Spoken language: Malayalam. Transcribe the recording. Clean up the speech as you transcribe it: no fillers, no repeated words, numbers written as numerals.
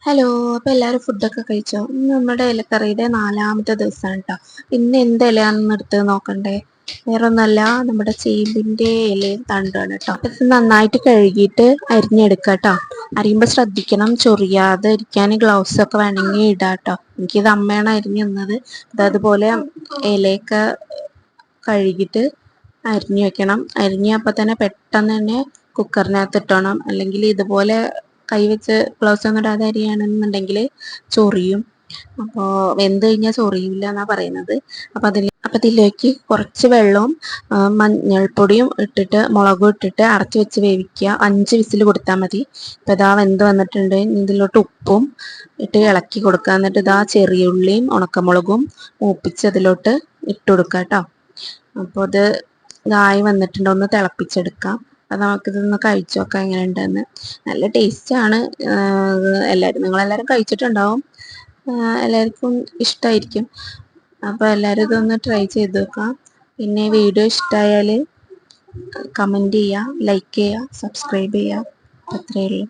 ഹലോ. അപ്പൊ എല്ലാരും ഫുഡൊക്കെ കഴിച്ചോ? ഇന്ന് നമ്മുടെ ഇലക്കറിയുടെ 4ാമത്തെ ദിവസമാണ് കേട്ടോ. ഇന്ന് എന്ത് ഇലയാണെന്ന് എടുത്ത് നോക്കണ്ടേ? വേറൊന്നല്ല, നമ്മുടെ ചേമ്പിന്റെ ഇലയും തണ്ടാണ് കേട്ടോ. ഇത് നന്നായിട്ട് കഴുകിയിട്ട് അരിഞ്ഞെടുക്കുക കേട്ടോ. അരിയുമ്പോൾ ശ്രദ്ധിക്കണം, ചൊറിയാതെ ഇരിക്കാൻ ഗ്ലൗസ് ഒക്കെ വേണമെങ്കിൽ ഇടാം കേട്ടോ. എനിക്കിത് അമ്മയാണ് അരിഞ്ഞു തന്നത്. അതുപോലെ ഇലയൊക്കെ കഴുകിയിട്ട് അരിഞ്ഞു വെക്കണം. അരിഞ്ഞപ്പോൾ തന്നെ പെട്ടെന്ന് തന്നെ കുക്കറിനകത്ത് ഇട്ടോണം. അല്ലെങ്കിൽ ഇതുപോലെ കൈവച്ച് ഗ്ലൗസ് ഒന്നും ഇടാതെ അരിയാണെന്നുണ്ടെങ്കിൽ ചൊറിയും. അപ്പോൾ വെന്ത് കഴിഞ്ഞാൽ ചൊറിയില്ല എന്നാ പറയുന്നത്. അപ്പം അതിലേക്ക് കുറച്ച് വെള്ളവും മഞ്ഞൾപ്പൊടിയും ഇട്ടിട്ട് മുളകും ഇട്ടിട്ട് അടച്ചു വെച്ച് വേവിക്കുക. 5 വിസിൽ കൊടുത്താൽ മതി. ഇപ്പം ഇതാ വെന്ത് വന്നിട്ടുണ്ട്. ഇതിലോട്ട് ഉപ്പും ഇട്ട് ഇളക്കി കൊടുക്കുക. എന്നിട്ട് ഇതാ ചെറിയ ഉള്ളിയും ഉണക്കമുളകും മൂപ്പിച്ച് അതിലോട്ട് ഇട്ട് കൊടുക്കുക കേട്ടോ. അപ്പോൾ ഇത് ഇതായി വന്നിട്ടുണ്ട്. ഒന്ന് തിളപ്പിച്ചെടുക്കാം. അപ്പം നമുക്കിതൊന്ന് കഴിച്ചു നോക്കാം എങ്ങനെ ഉണ്ടെന്ന്. നല്ല ടേസ്റ്റാണ്. നിങ്ങളെല്ലാവരും കഴിച്ചിട്ടുണ്ടാവും. എല്ലാവർക്കും ഇഷ്ടമായിരിക്കും. അപ്പോൾ എല്ലാവരും ഇതൊന്ന് ട്രൈ ചെയ്ത് നോക്കാം. പിന്നെ വീഡിയോ ഇഷ്ടമായാൽ കമൻറ്റ് ചെയ്യുക, ലൈക്ക് ചെയ്യുക, സബ്സ്ക്രൈബ് ചെയ്യുക. അത്രയേ ഉള്ളൂ.